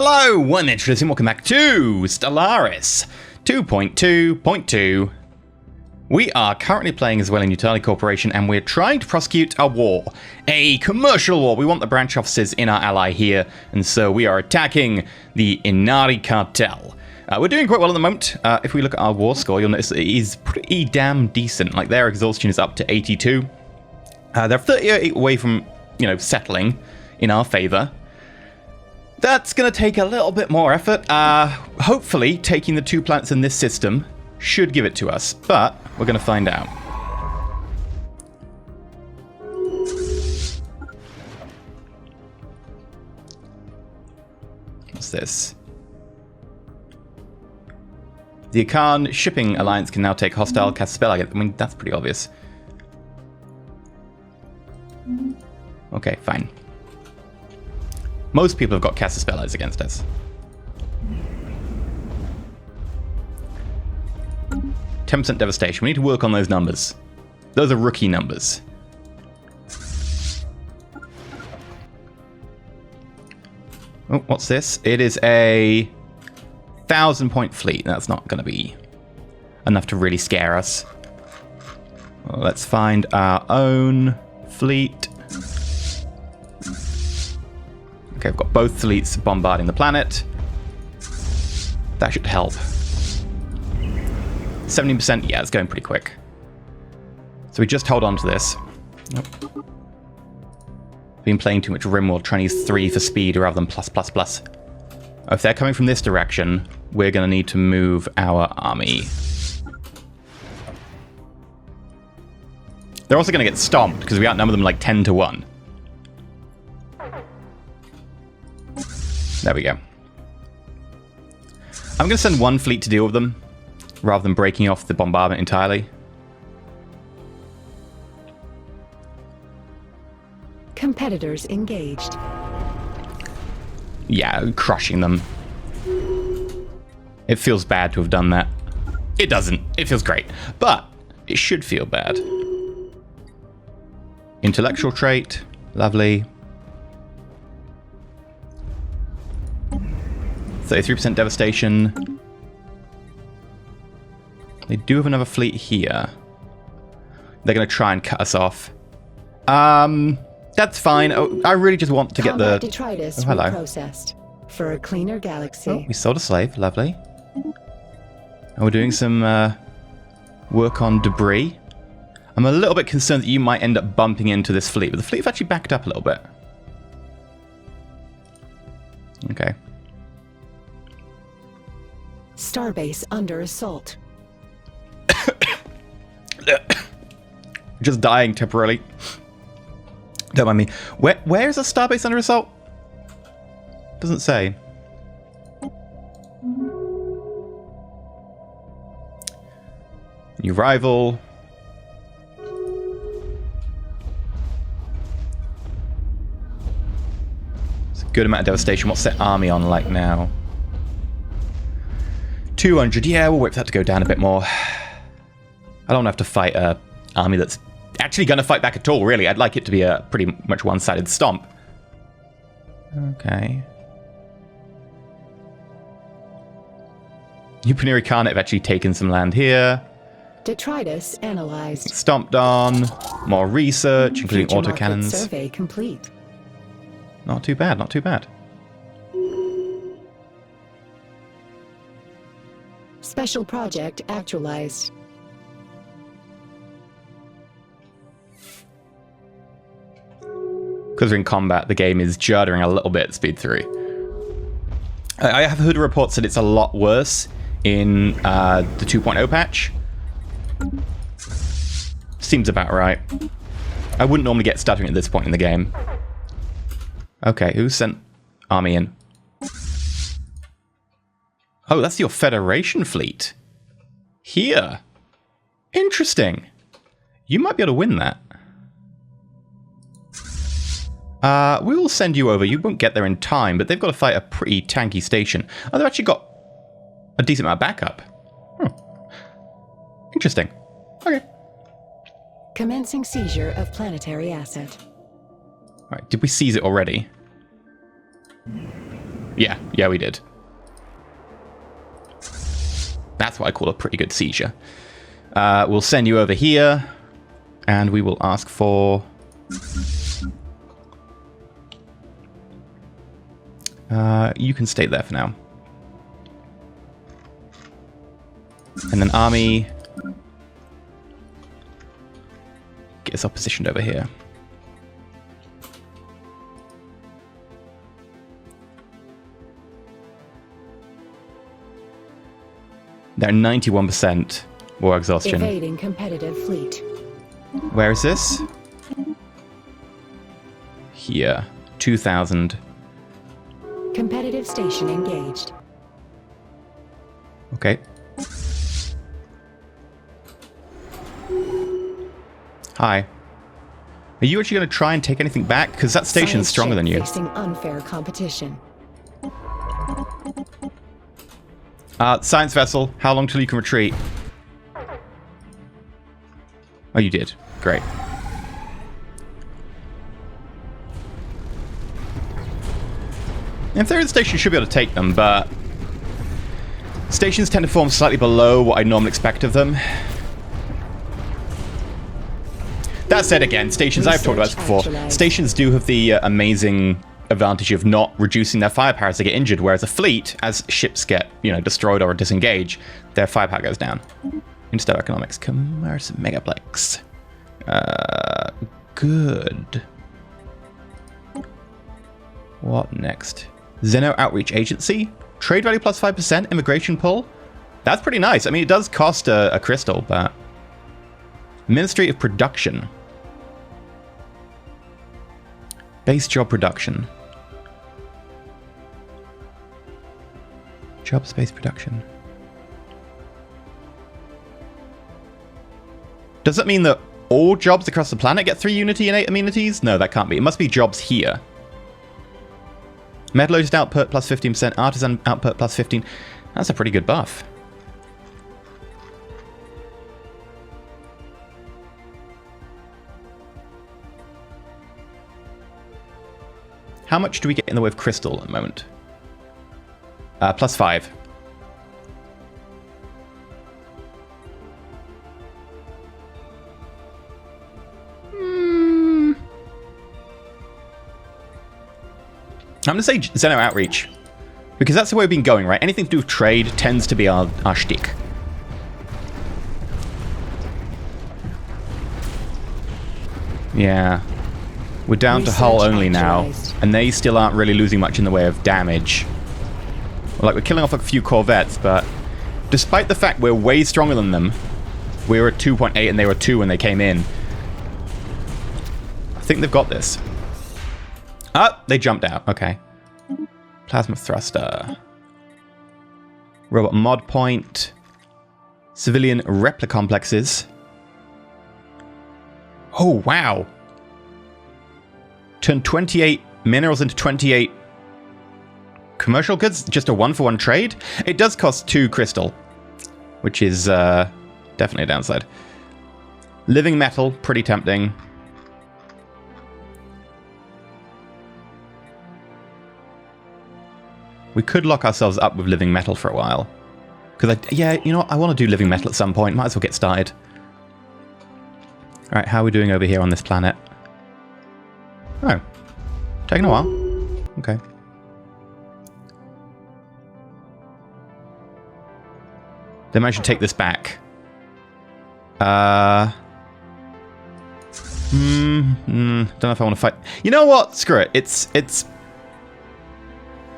Hello, one EnterElysium, welcome back to Stellaris 2.2.2. We are currently playing as Weyland Yutani Corporation, and we're trying to prosecute a war. A commercial war. We want the branch offices in our ally here, and so we are attacking the Inari cartel. We're doing quite well at the moment. If we look at our war score, you'll notice that it is pretty damn decent. Like, their exhaustion is up to 82. They're 38 away from, settling in our favor. That's going to take a little bit more effort. Hopefully, taking the 2 planets in this system should give it to us, but we're going to find out. What's this? The Akan Shipping Alliance can now take hostile cast spell. I mean, that's pretty obvious. Okay, fine. Most people have got cast spells against us. 10% devastation. We need to work on those numbers. Those are rookie numbers. Oh, what's this? It is a 1,000-point fleet. That's not going to be enough to really scare us. Well, let's find our own fleet. Okay, we've got both fleets bombarding the planet. That should help. 17%, yeah, it's going pretty quick. So we just hold on to this. Nope. Been playing too much RimWorld, trying to use 3 for speed rather than plus. If they're coming from this direction, we're going to need to move our army. They're also going to get stomped because we outnumber them like 10 to 1. There we go. I'm going to send 1 fleet to deal with them, rather than breaking off the bombardment entirely. Competitors engaged. Yeah, crushing them. It feels bad to have done that. It doesn't. It feels great. But it should feel bad. Intellectual trait. Lovely. 33% devastation. They do have another fleet here. They're going to try and cut us off. That's fine. Oh, I really just want to get the... Detritus reprocessed for a cleaner galaxy. Oh, we sold a slave. Lovely. And we're doing some work on debris. I'm a little bit concerned that you might end up bumping into this fleet, but the fleet's actually backed up a little bit. Okay. Starbase under assault. Just dying temporarily. Don't mind me. Where is a starbase under assault? Doesn't say. New rival. It's a good amount of devastation. What's their army on like now? 200. Yeah, we'll wait for that to go down a bit more. I don't have to fight an army that's actually going to fight back at all, really. I'd like it to be a pretty much one-sided stomp. Okay. Upaniri Khanate have actually taken some land here. Detritus analyzed. Stomped on. More research, including autocannons. Survey complete. Not too bad, not too bad. Special project actualized. Because we're in combat, the game is juddering a little bit at speed 3. I have heard reports that it's a lot worse in the 2.0 patch. Seems about right. I wouldn't normally get stuttering at this point in the game. Okay, who sent army in? Oh, that's your Federation fleet. Here. Interesting. You might be able to win that. We will send you over. You won't get there in time, but they've got to fight a pretty tanky station. Oh, they've actually got a decent amount of backup. Interesting. Okay. Commencing seizure of planetary asset. Right, did we seize it already? Yeah, we did. That's what I call a pretty good seizure. We'll send you over here, and we will ask for... you can stay there for now. And then army... get us all positioned over here. They're 91% war exhaustion. Evading competitive fleet. Where is this? Here. 2,000. Competitive station engaged. Okay. Hi. Are you actually going to try and take anything back? Because that station's stronger than you. Facing unfair competition. Science vessel, how long till you can retreat? Oh, you did. Great. In theory, the station should be able to take them, but stations tend to form slightly below what I normally expect of them. That said, again, stations, I've talked about this before, stations do have the amazing advantage of not reducing their firepower as they get injured, whereas a fleet, as ships get, destroyed or disengage, their firepower goes down. Interstellar economics, commerce, megaplex. Good. What next? Xeno Outreach Agency? Trade value plus 5%, immigration pull? That's pretty nice. I mean, it does cost a crystal, but... Ministry of Production. Base job production. Job space production. Does that mean that all jobs across the planet get 3 Unity and 8 amenities? No, that can't be. It must be jobs here. Metallurgist output plus 15%, artisan output plus 15. That's a pretty good buff. How much do we get in the way of crystal at the moment? Plus 5. I'm going to say Xeno Outreach. Because that's the way we've been going, right? Anything to do with trade tends to be our shtick. Yeah. We're down to hull only now. And they still aren't really losing much in the way of damage. Like, we're killing off a few corvettes, but despite the fact we're way stronger than them, we were at 2.8 and they were 2 when they came in. I think they've got this. Ah, they jumped out. Okay. Plasma thruster. Robot mod point. Civilian replica complexes. Oh, wow. Turn 28 minerals into 28 commercial goods. Just a 1-for-1 trade. It does cost 2 crystal, which is definitely a downside. Living metal, pretty tempting. We could lock ourselves up with living metal for a while. Because, I want to do living metal at some point. Might as well get started. Alright, how are we doing over here on this planet? Oh. Taking a while. Okay. Then I should take this back. Don't know if I want to fight. You know what? Screw it. It's...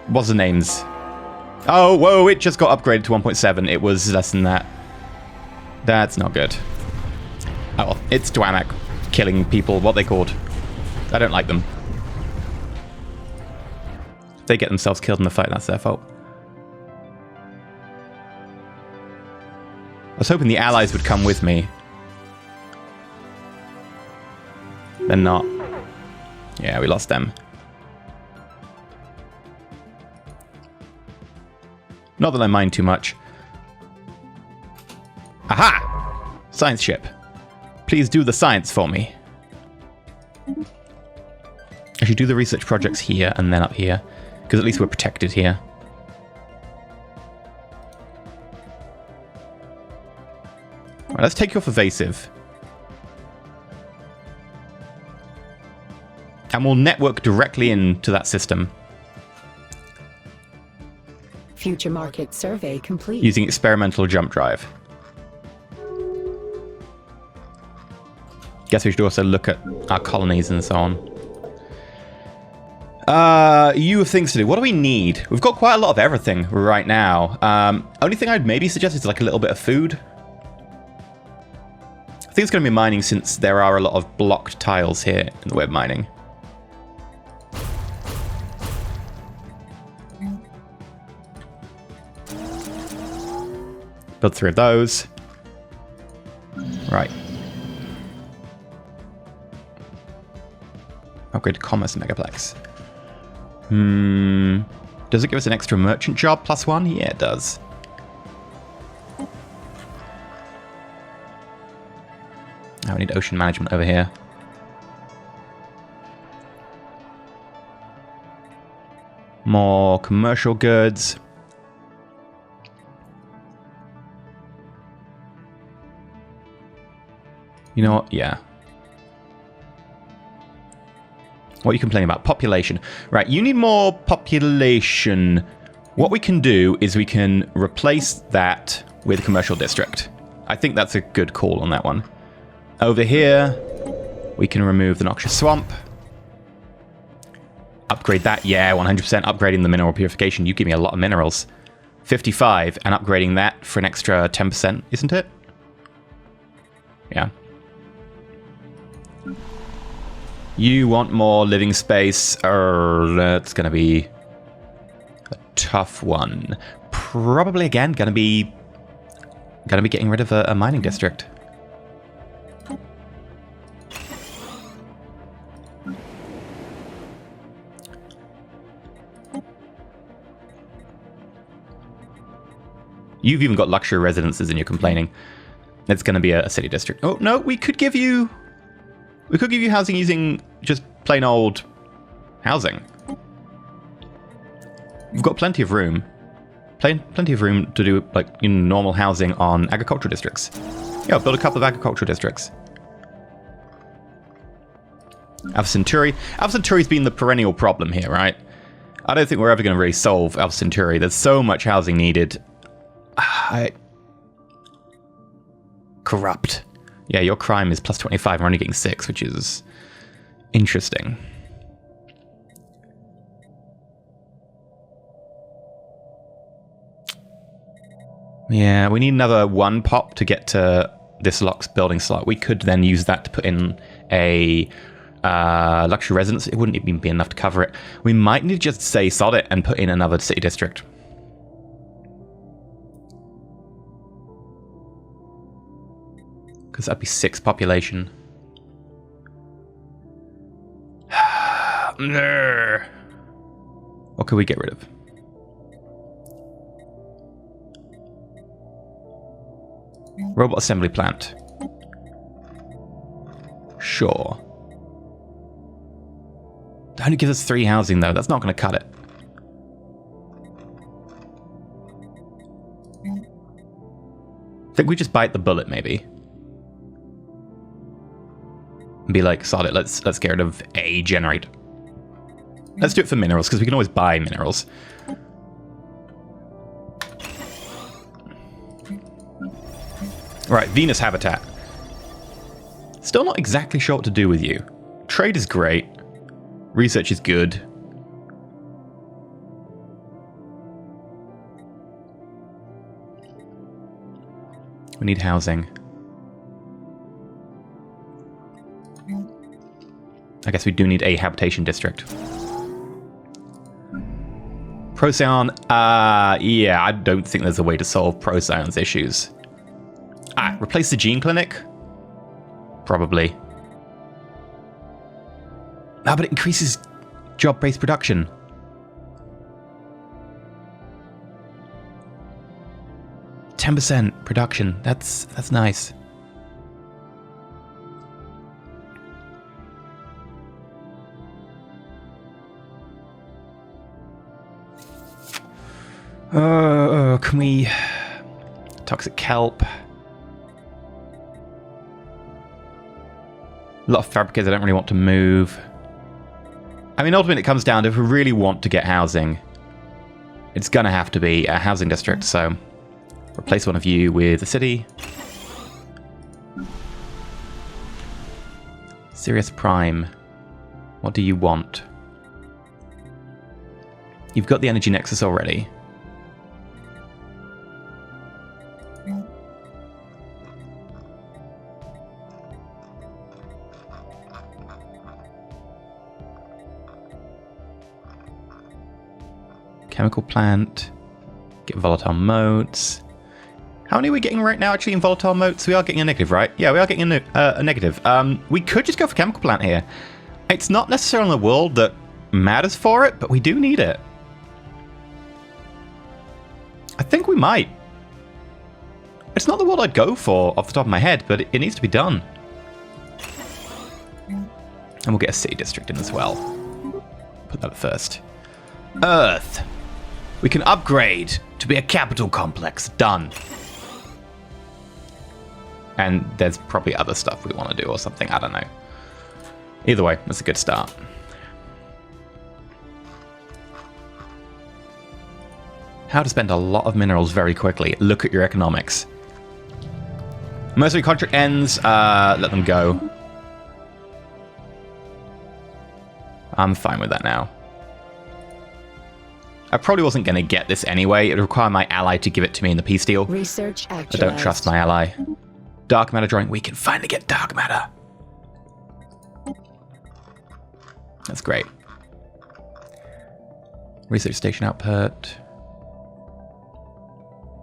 What's the names? Oh, whoa, it just got upgraded to 1.7. It was less than that. That's not good. Oh, well, it's Dwamak killing people. What they called. I don't like them. If they get themselves killed in the fight, that's their fault. I was hoping the allies would come with me. They're not. Yeah, we lost them. Not that I mind too much. Aha! Science ship. Please do the science for me. I should do the research projects here and then up here. Because at least we're protected here. Right, let's take you off evasive. And we'll network directly into that system. Future market survey complete. Using experimental jump drive. Guess we should also look at our colonies and so on. You have things to do. What do we need? We've got quite a lot of everything right now. Only thing I'd maybe suggest is like a little bit of food. I think it's going to be mining since there are a lot of blocked tiles here in the way of mining. Build 3 of those. Right. Upgrade to Commerce Megaplex. Does it give us an extra merchant job +1? Yeah, it does. Now we need ocean management over here. More commercial goods. You know what? Yeah. What are you complaining about? Population. Right, you need more population. What we can do is we can replace that with a commercial district. I think that's a good call on that one. Over here, we can remove the noxious swamp. Upgrade that. Yeah, 100% upgrading the mineral purification. You give me a lot of minerals. 55, and upgrading that for an extra 10%, isn't it? Yeah. You want more living space. That's going to be a tough one. Probably, again, going to be getting rid of a mining district. You've even got luxury residences and you're complaining. It's going to be a city district. Oh, no, we could give you housing using just plain old housing. We've got plenty of room. Plenty of room to do like normal housing on agricultural districts. Yeah, I'll build a couple of agricultural districts. Alpha Centauri. Alpha Centauri's been the perennial problem here, right? I don't think we're ever going to really solve Alpha Centauri. There's so much housing needed. Corrupt. Yeah, your crime is +25. We're only getting 6, which is interesting. Yeah, we need another 1 pop to get to this Locke's building slot. We could then use that to put in a luxury residence. It wouldn't even be enough to cover it. We might need to just say sod it and put in another city district. Because that'd be 6 population. What could we get rid of? Robot assembly plant. Sure. That only gives us 3 housing though. That's not going to cut it. I think we just bite the bullet maybe. And be like, sod it, let's get rid of a generator. Let's do it for minerals, because we can always buy minerals. Right, Venus habitat. Still not exactly sure what to do with you. Trade is great. Research is good. We need housing. I guess we do need a habitation district. Procyon, yeah, I don't think there's a way to solve Procyon's issues. Replace the gene clinic? Probably. But it increases job-based production. %10 production, that's nice. Can we... Toxic kelp. A lot of fabricators I don't really want to move. I mean, ultimately it comes down to if we really want to get housing, it's going to have to be a housing district, so replace one of you with a city. Sirius Prime. What do you want? You've got the energy nexus already. Chemical plant. Get volatile motes. How many are we getting right now actually in volatile motes? We are getting a negative, right? Yeah, we are getting a negative. We could just go for chemical plant here. It's not necessarily in the world that matters for it, but we do need it. I think we might. It's not the world I'd go for off the top of my head, but it needs to be done. And we'll get a city district in as well. Put that first. Earth. We can upgrade to be a capital complex. Done. And there's probably other stuff we want to do or something. I don't know. Either way, that's a good start. How to spend a lot of minerals very quickly. Look at your economics. Mercenary contract ends. Let them go. I'm fine with that now. I probably wasn't going to get this anyway. It would require my ally to give it to me in the peace deal. Research actualized. I don't trust my ally. Dark matter drawing. We can finally get dark matter. That's great. Research station output.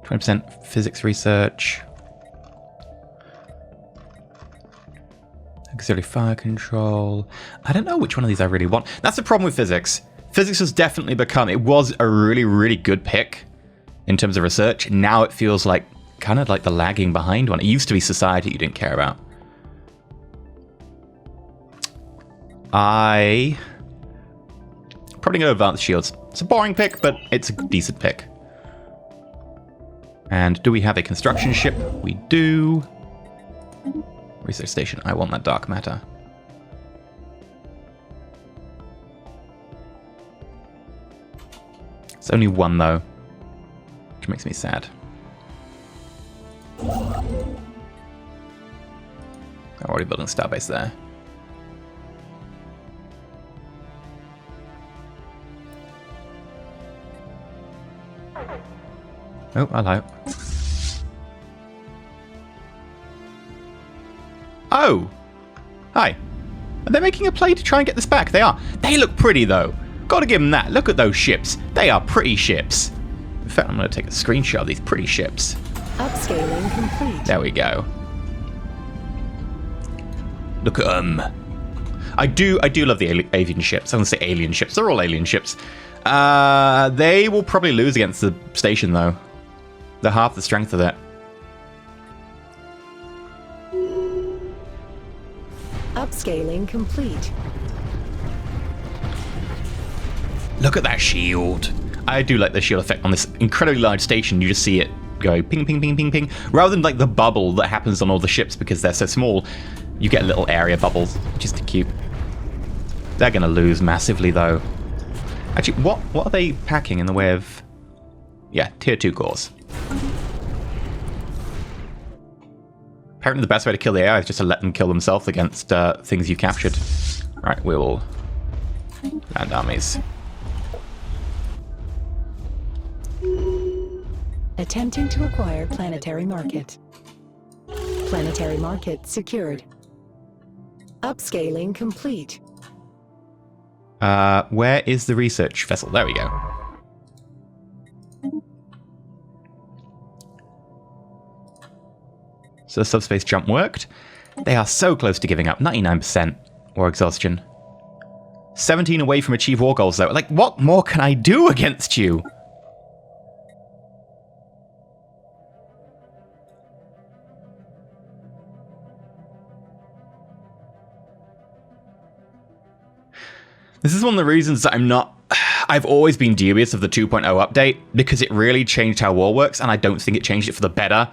20% physics research. Auxiliary fire control. I don't know which one of these I really want. That's the problem with physics. Physics has definitely become, it was a really, really good pick in terms of research. Now it feels like kind of like the lagging behind one. It used to be society you didn't care about. I probably go advanced shields. It's a boring pick, but it's a decent pick. And do we have a construction ship? We do. Research station. I want that dark matter. It's only one, though, which makes me sad. I'm already building a starbase there. Oh, hello. Oh! Hi. Are they making a play to try and get this back? They are. They look pretty, though. Gotta give them that. Look at those ships. They are pretty ships. In fact, I'm going to take a screenshot of these pretty ships. Upscaling complete. There we go. Look at them. I do love the avian ships. I'm going to say alien ships. They're all alien ships. They will probably lose against the station, though. They're half the strength of it. Upscaling complete. Look at that shield. I do like the shield effect on this incredibly large station. You just see it go ping, ping, ping, ping, ping. Rather than like the bubble that happens on all the ships because they're so small, you get little area bubbles, which is cute. They're going to lose massively, though. Actually, what are they packing in the way of... Yeah, tier 2 cores. Apparently the best way to kill the AI is just to let them kill themselves against things you've captured. Alright, we will land armies. Attempting to acquire planetary market. Planetary market secured. Upscaling complete. Where is the research vessel? There we go. So the subspace jump worked. They are so close to giving up. 99% or exhaustion. 17 away from achieve war goals, though. Like, what more can I do against you? This is one of the reasons that I've always been dubious of the 2.0 update because it really changed how war works, and I don't think it changed it for the better.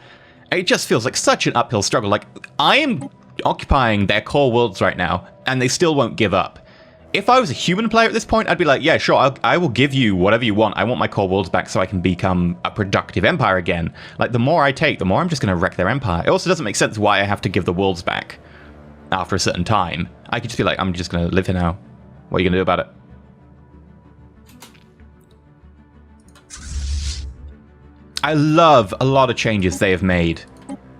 It just feels like such an uphill struggle. Like, I am occupying their core worlds right now, and they still won't give up. If I was a human player at this point, I'd be like, yeah, sure, I will give you whatever you want. I want my core worlds back so I can become a productive empire again. Like, the more I take, the more I'm just going to wreck their empire. It also doesn't make sense why I have to give the worlds back after a certain time. I could just be like, I'm just going to live here now. What are you going to do about it? I love a lot of changes they have made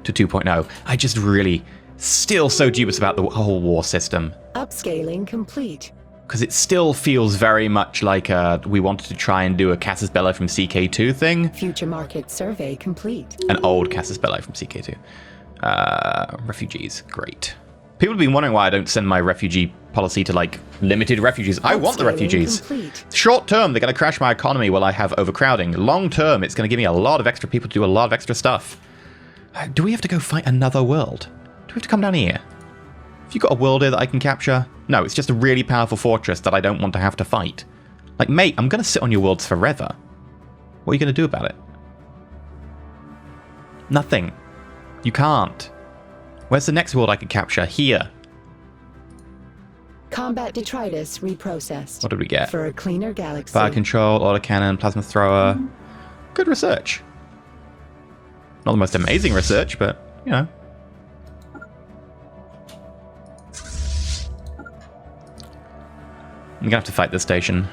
to 2.0. I just really still so dubious about the whole war system. Upscaling complete. Because it still feels very much like we wanted to try and do a Casus Belli from CK2 thing. Future market survey complete. An old Casus Belli from CK2. Refugees, great. People have been wondering why I don't send my refugee policy to, like, limited refugees. I want the refugees. Complete. Short term, they're going to crash my economy while I have overcrowding. Long term, it's going to give me a lot of extra people to do a lot of extra stuff. Do we have to go fight another world? Do we have to come down here? Have you got a world here that I can capture? No, it's just a really powerful fortress that I don't want to have to fight. Like, mate, I'm going to sit on your worlds forever. What are you going to do about it? Nothing. You can't. Where's the next world I could capture? Here. Combat detritus reprocessed. What did we get? For a cleaner galaxy. Fire control, autocannon, plasma thrower. Good research. Not the most amazing research, but, you know. I'm gonna have to fight this station.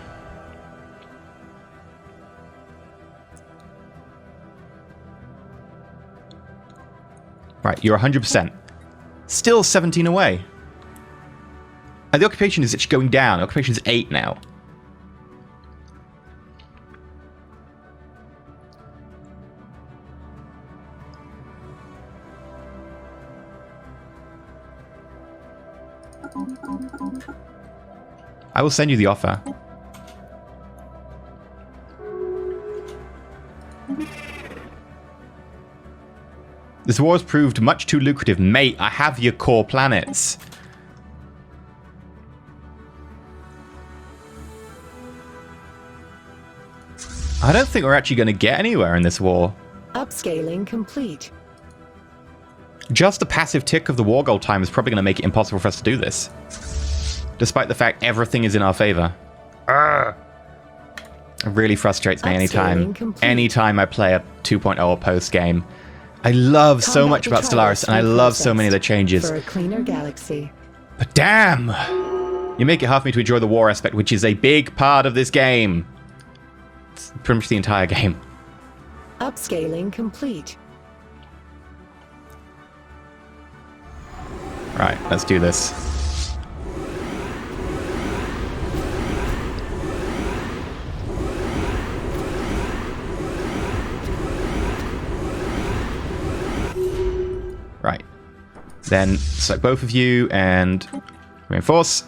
Right, you're 100%. Still 17 away. And the occupation is actually going down. The occupation is 8 now. I will send you the offer. This war has proved much too lucrative. Mate, I have your core planets. I don't think we're actually going to get anywhere in this war. Upscaling complete. Just the passive tick of the war goal time is probably going to make it impossible for us to do this. Despite the fact everything is in our favor. It really frustrates me anytime I play a 2.0 or post game. I love so much about Stellaris, and I love so many of the changes. For a cleaner galaxy. But damn! You make it hard for me to enjoy the war aspect, which is a big part of this game. It's pretty much the entire game. Upscaling complete. Right, let's do this. Right. Then select both of you and reinforce.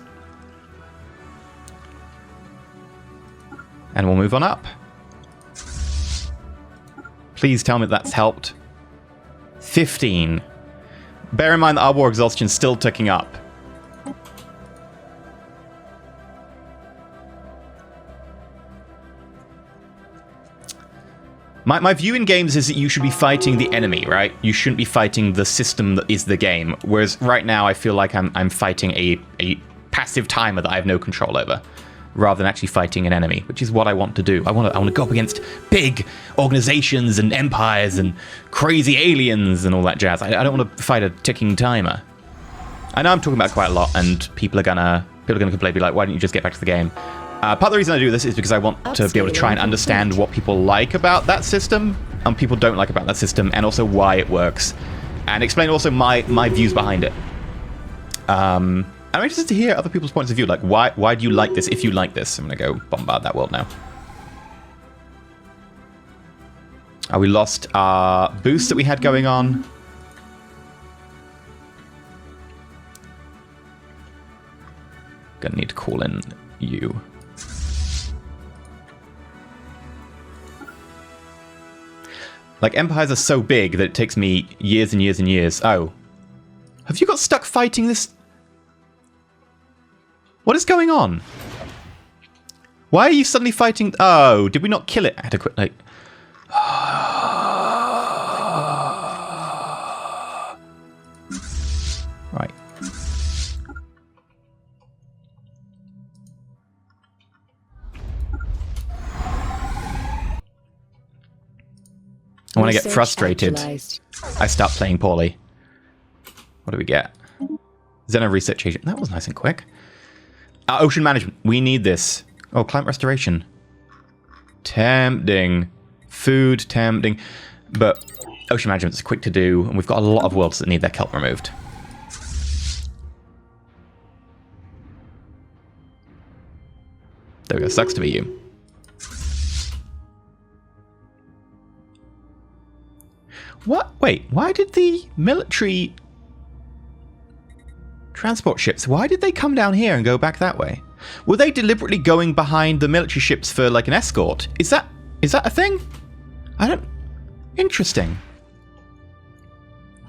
And we'll move on up. Please tell me that's helped. 15. Bear in mind that our war exhaustion is still ticking up. My view in games is that you should be fighting the enemy, right? You shouldn't be fighting the system that is the game. Whereas right now I feel like I'm fighting a passive timer that I have no control over, rather than actually fighting an enemy, which is what I want to do. I want to go up against big organizations and empires and crazy aliens and all that jazz. I don't want to fight a ticking timer. I know I'm talking about it quite a lot, and people are gonna complain, be like, why don't you just get back to the game? Part of the reason I do this is because I want to be able to try and understand what people like about that system and people don't like about that system, and also why it works, and explain also my views behind it. I'm interested to hear other people's points of view, like why do you like this if you like this? I'm gonna go bombard that world now. We lost our boost that we had going on. Gonna need to call in you. Like, empires are so big that it takes me years and years and years. Oh. Have you got stuck fighting this? What is going on? Why are you suddenly fighting? Oh, did we not kill it adequately? Right. When I get frustrated, I start playing poorly. What do we get? Xeno research agent. That was nice and quick. Ocean management. We need this. Oh, climate restoration. Tempting. Food, tempting. But ocean management is quick to do, and we've got a lot of worlds that need their kelp removed. There we go. Sucks to be you. What? Wait, why did the military transport ships, why did they come down here and go back that way? Were they deliberately going behind the military ships for like an escort? Is that a thing? I don't... Interesting.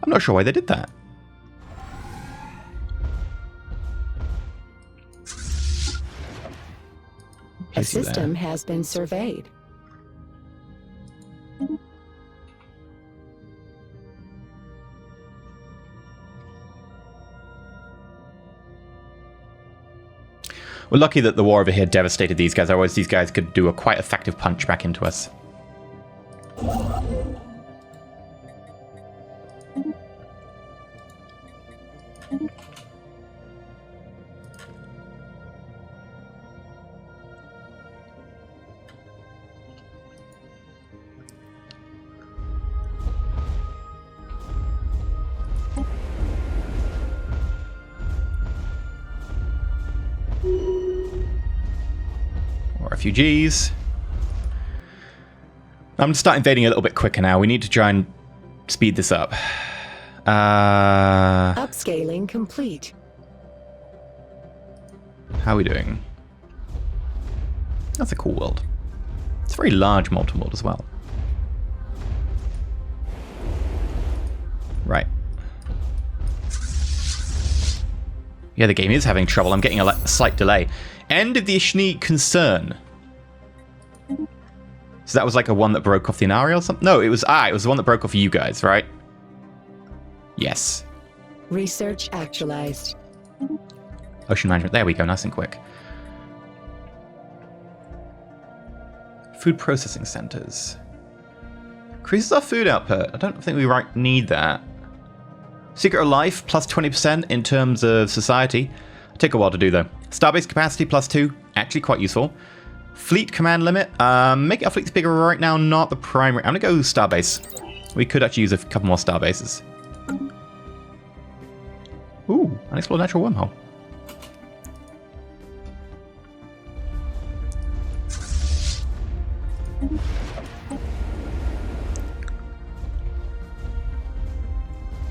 I'm not sure why they did that. A system has been surveyed. We're lucky that the war over here devastated these guys. Otherwise, these guys could do a quite effective punch back into us. Refugees. I'm going to start invading a little bit quicker now. We need to try and speed this up. Upscaling complete. How are we doing? That's a cool world. It's a very large molten world as well. Right. Yeah, the game is having trouble. I'm getting a slight delay. End of the Ishni concern. So that was like a one that broke off the Inari or something? No, it was the one that broke off you guys, right? Yes. Research actualized. Ocean management. There we go. Nice and quick. Food processing centers. Increases our food output. I don't think we need that. Secret of Life, plus 20% in terms of society. Take a while to do though. Starbase capacity, plus 2. Actually quite useful. Fleet command limit. Make our fleets bigger right now, not the primary. I'm going to go Starbase. We could actually use a couple more Starbases. Ooh, unexplored natural wormhole.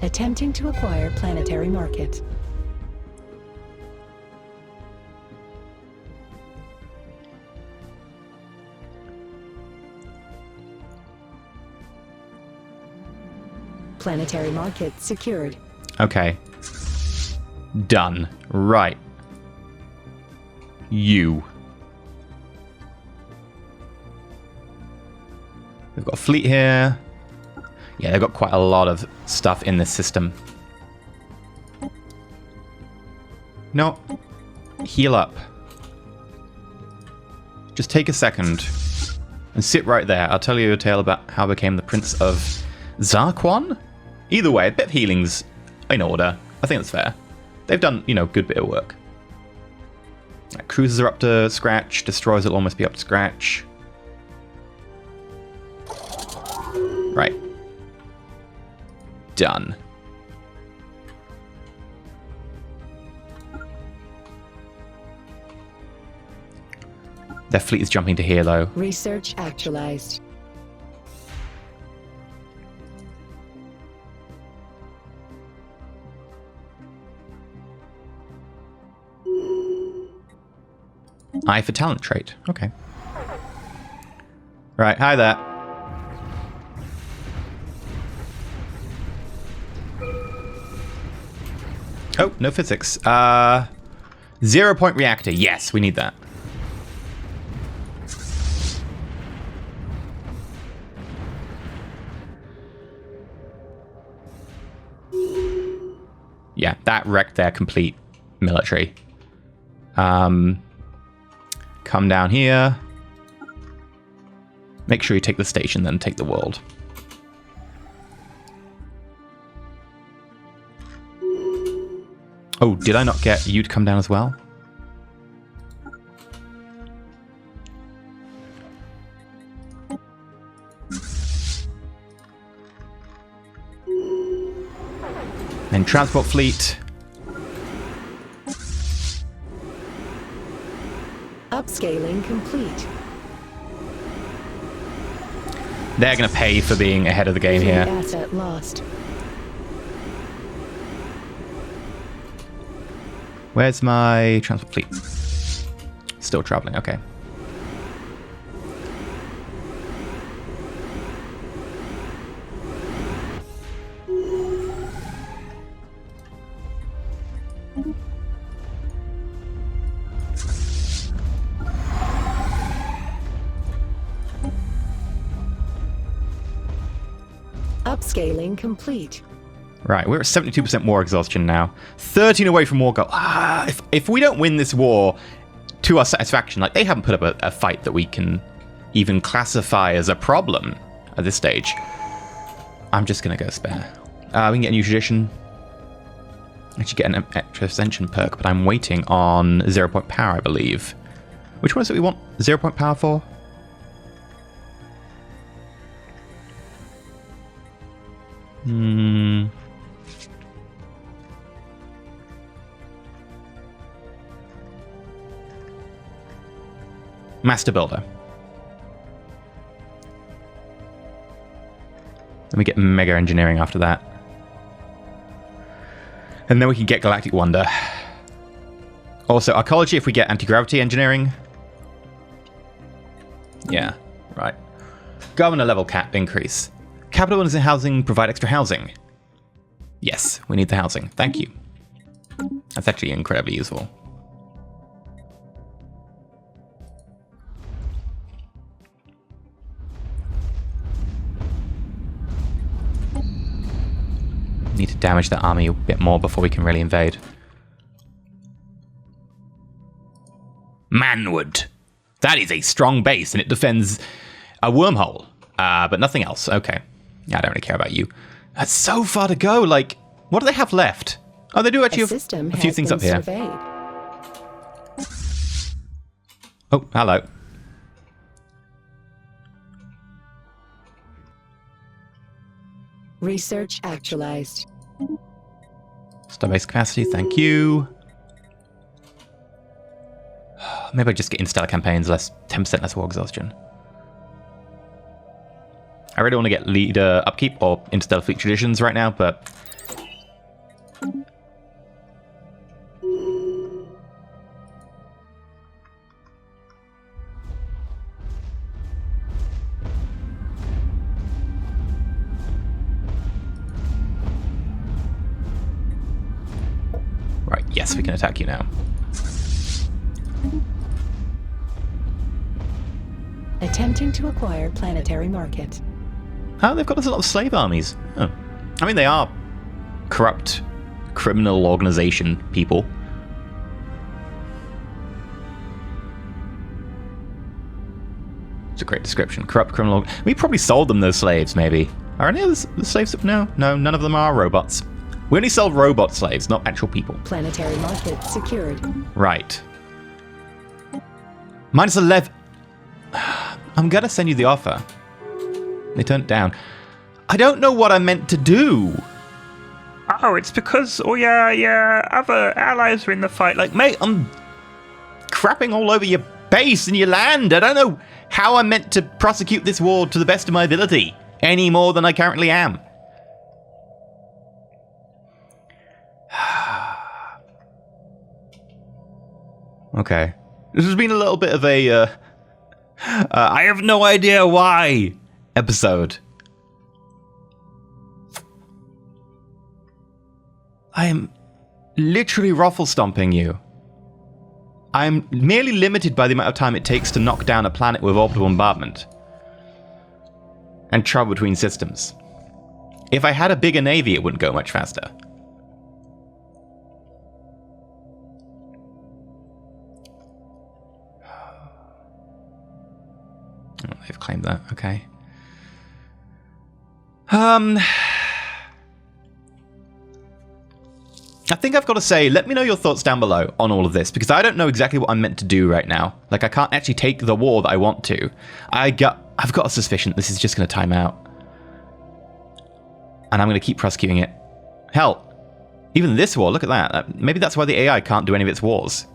Attempting to acquire planetary market. Planetary market secured. Okay. Done. Right. You. We've got a fleet here. Yeah, they've got quite a lot of stuff in this system. No. Heal up. Just take a second and sit right there. I'll tell you a tale about how I became the Prince of Zarquan. Either way, a bit of healing's in order. I think that's fair. They've done, good bit of work. Right, cruisers are up to scratch. Destroyers will almost be up to scratch. Right. Done. Their fleet is jumping to here, though. Research actualized. Eye for talent trait. Okay. Right, hi there. Oh, no physics. 0-point reactor. Yes, we need that. Yeah, that wrecked their complete military. Come down here. Make sure you take the station, then take the world. Oh, did I not get you to come down as well? Then transport fleet. Upscaling complete. They're going to pay for being ahead of the game here. Asset lost. Where's my transport fleet? Still traveling, okay. Upscaling complete. Right, we're at 72% war exhaustion now. 13 away from war goal. If we don't win this war to our satisfaction, like they haven't put up a fight that we can even classify as a problem at this stage. I'm just going to go spare. We can get a new tradition. Actually get an extra ascension perk, but I'm waiting on 0 point power, I believe. Which one is it we want 0 point power for? Master Builder. Then we get Mega Engineering after that. And then we can get Galactic Wonder. Also, Archaeology if we get Anti-Gravity Engineering. Yeah, right. Governor level cap increase. Capital and housing provide extra housing. Yes, we need the housing. Thank you. That's actually incredibly useful. Need to damage the army a bit more before we can really invade. Manwood. That is a strong base and it defends a wormhole. But nothing else. Okay. I don't really care about you. That's so far to go. Like, what do they have left? Oh, they do actually have a few things up here. Surveyed. Oh, hello. Research actualized. Starbase capacity, thank you. Maybe I just get interstellar campaigns, 10% less war exhaustion. I really want to get leader upkeep or interstellar fleet traditions right now, but right, yes, we can attack you now. Attempting to acquire planetary market. Oh, they've got us a lot of slave armies. Oh. I mean, they are corrupt, criminal organization people. It's a great description. Corrupt criminal. We probably sold them those slaves, maybe. Are any of the slaves? No, none of them are robots. We only sell robot slaves, not actual people. Planetary market secured. Right. Minus 11. I'm gonna send you the offer. They turned it down. I don't know what I meant to do. Oh, it's because all your other allies are in the fight. Like, mate, I'm crapping all over your base and your land. I don't know how I'm meant to prosecute this war to the best of my ability any more than I currently am. Okay. This has been a little bit of a I have no idea why episode. I am literally ruffle stomping you. I'm merely limited by the amount of time it takes to knock down a planet with orbital bombardment and travel between systems. If I had a bigger navy, it wouldn't go much faster. Oh, they've claimed that. Okay. I think I've got to say, let me know your thoughts down below on all of this, because I don't know exactly what I'm meant to do right now. Like, I can't actually take the war that I want to. I've got a suspicion this is just going to time out. And I'm going to keep prosecuting it. Hell, even this war, look at that. Maybe that's why the AI can't do any of its wars.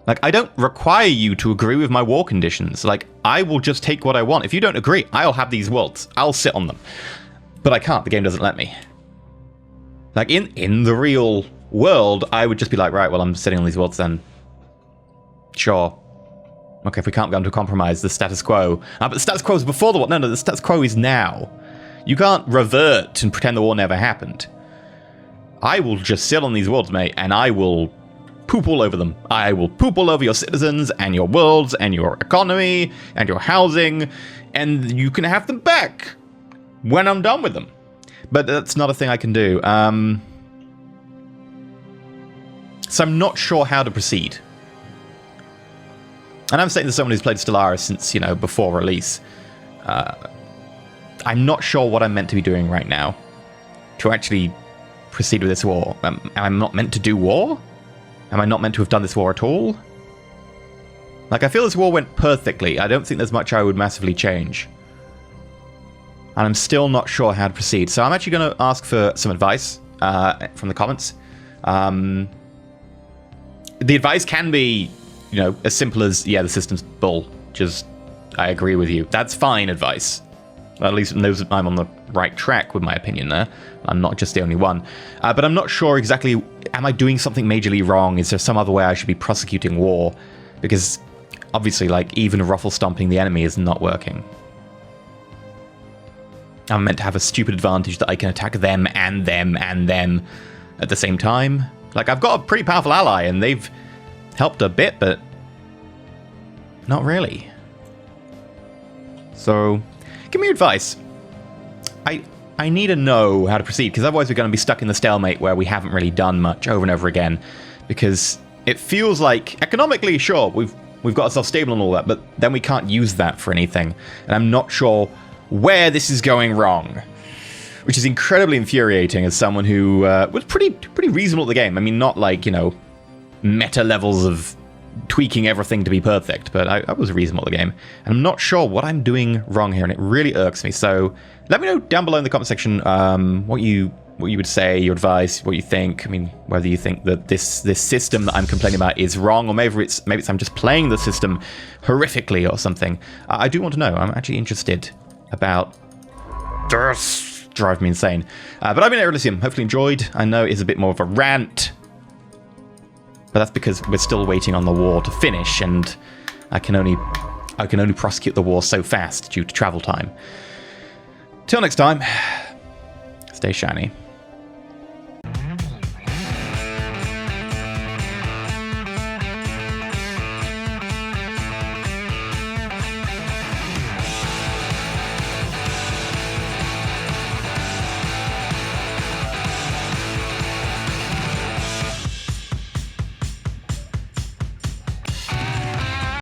Like, I don't require you to agree with my war conditions. Like, I will just take what I want. If you don't agree, I'll have these worlds. I'll sit on them. But I can't. The game doesn't let me. Like, in the real world, I would just be like, right, well, I'm sitting on these worlds then. Sure. Okay, if we can't come to a compromise, the status quo. But the status quo was before the war. No, the status quo is now. You can't revert and pretend the war never happened. I will just sit on these worlds, mate, and I will poop all over them. I will poop all over your citizens and your worlds and your economy and your housing, and you can have them back when I'm done with them. But that's not a thing I can do. So I'm not sure how to proceed. And I'm saying this as someone who's played Stellaris since, you know, before release. I'm not sure what I'm meant to be doing right now to actually proceed with this war. Am I not meant to do war? Am I not meant to have done this war at all? Like, I feel this war went perfectly. I don't think there's much I would massively change. And I'm still not sure how to proceed. So I'm actually going to ask for some advice from the comments. The advice can be, you know, as simple as, yeah, the system's bull. Just, I agree with you. That's fine advice. At least it knows I'm on the right track with my opinion there. I'm not just the only one. But I'm not sure exactly, am I doing something majorly wrong? Is there some other way I should be prosecuting war? Because, obviously, like, even ruffle stomping the enemy is not working. I'm meant to have a stupid advantage that I can attack them and them and them at the same time. Like, I've got a pretty powerful ally, and they've helped a bit, but not really. So, give me your advice. I need to know how to proceed, because otherwise we're going to be stuck in the stalemate where we haven't really done much over and over again. Because it feels like, economically, sure, we've got ourselves stable and all that, but then we can't use that for anything. And I'm not sure where this is going wrong, which is incredibly infuriating as someone who was pretty reasonable at the game. I mean, not like, you know, meta levels of tweaking everything to be perfect, but I was reasonable at the game. And I'm not sure what I'm doing wrong here, and it really irks me. So let me know down below in the comment section what you would say, your advice, what you think. I mean, whether you think that this system that I'm complaining about is wrong, or maybe it's I'm just playing the system horrifically or something. I do want to know. I'm actually interested about this. Drive me insane. But I've been EnterElysium. Hopefully enjoyed. I know it's a bit more of a rant, but that's because we're still waiting on the war to finish, and I can only prosecute the war so fast due to travel time. Till next time, stay shiny.